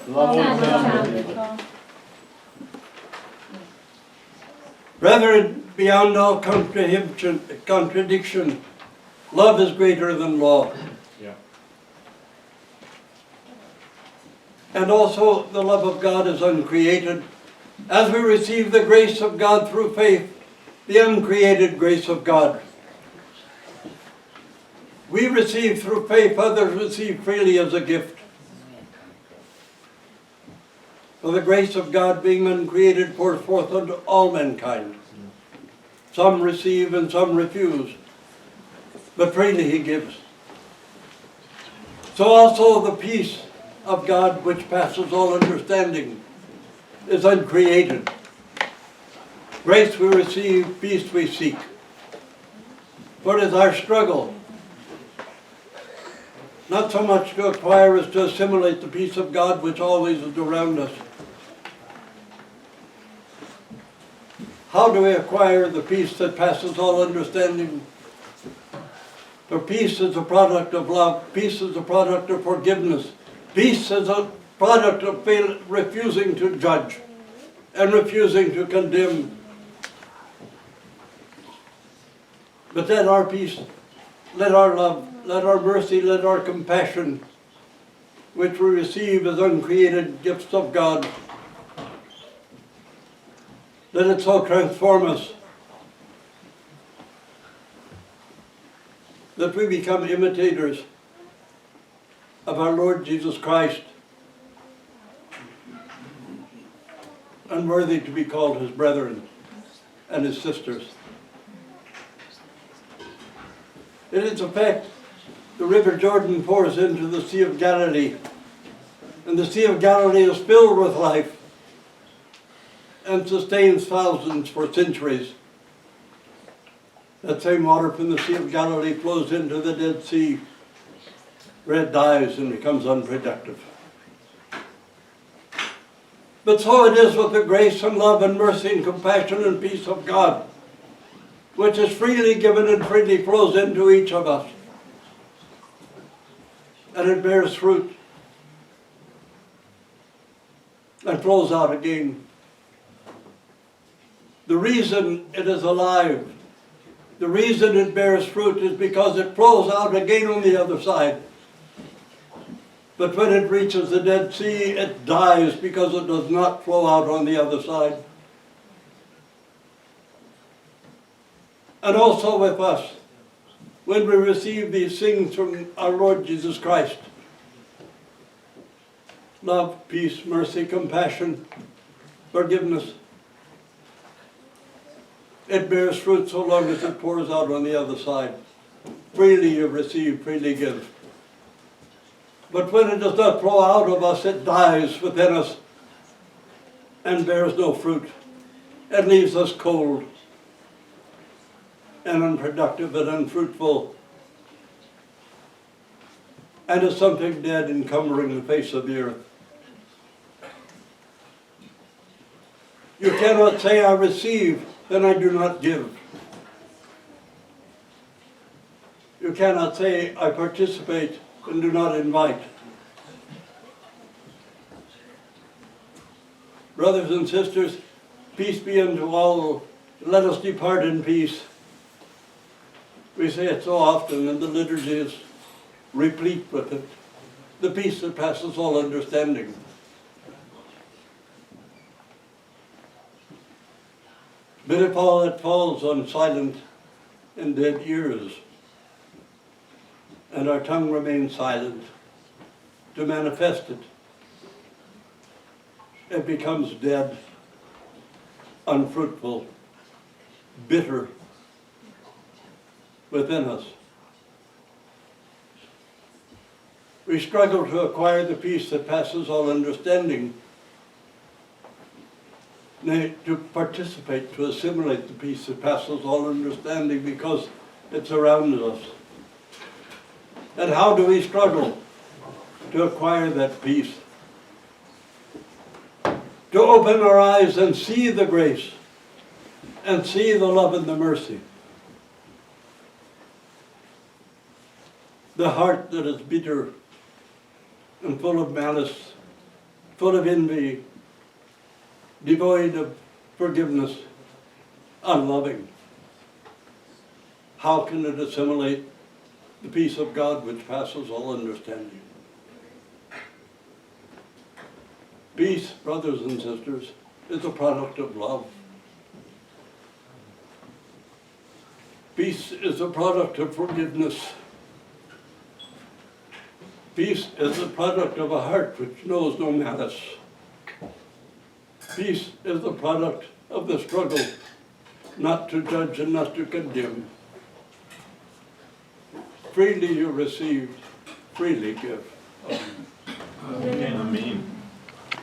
what? Brethren, beyond all contradiction, love is greater than law. Yeah. And also the love of God is uncreated. As we receive the grace of God through faith, the uncreated grace of God. We receive through faith, others receive freely as a gift. For the grace of God being uncreated pours forth unto all mankind. Some receive and some refuse, but freely He gives. So also the peace of God, which passes all understanding, is uncreated. Grace we receive, peace we seek. For it is our struggle, not so much to acquire as to assimilate the peace of God which always is around us. How do we acquire the peace that passes all understanding? For peace is a product of love. Peace is a product of forgiveness. Peace is a product of refusing to judge and refusing to condemn. But let our peace, let our love, let our mercy, let our compassion, which we receive as uncreated gifts of God, let it so transform us that we become imitators of our Lord Jesus Christ, and worthy to be called His brethren and His sisters. It is a fact, the river Jordan pours into the Sea of Galilee, and the Sea of Galilee is filled with life and sustains thousands for centuries. That same water from the Sea of Galilee flows into the Dead Sea, where it dies and becomes unproductive. But so it is with the grace and love and mercy and compassion and peace of God, which is freely given and freely flows into each of us. And it bears fruit and flows out again. The reason it is alive, the reason it bears fruit is because it flows out again on the other side. But when it reaches the Dead Sea, it dies because it does not flow out on the other side. And also with us, when we receive these things from our Lord Jesus Christ, love, peace, mercy, compassion, forgiveness, it bears fruit so long as it pours out on the other side. Freely you receive, freely give. But when it does not flow out of us, it dies within us and bears no fruit. It leaves us cold and unproductive and unfruitful, and is something dead encumbering the face of the earth. You cannot say, I receive, then I do not give. You cannot say, I participate, and do not invite. Brothers and sisters, peace be unto all. Let us depart in peace. We say it so often, and the liturgy is replete with it. The peace that passes all understanding. But if all that falls on silent and dead ears, and our tongue remains silent to manifest it, it becomes dead, unfruitful, bitter within us. We struggle to acquire the peace that passes all understanding, nay, to participate, to assimilate the peace that passes all understanding because it surrounds us. And how do we struggle to acquire that peace? To open our eyes and see the grace and see the love and the mercy. The heart that is bitter and full of malice full of envy, devoid of forgiveness, unloving. How can it assimilate the peace of God which passes all understanding? Peace, brothers and sisters, is a product of love. Peace is a product of forgiveness. Peace is the product of a heart which knows no malice. Peace is the product of the struggle not to judge and not to condemn. Freely you received, freely give. Amen.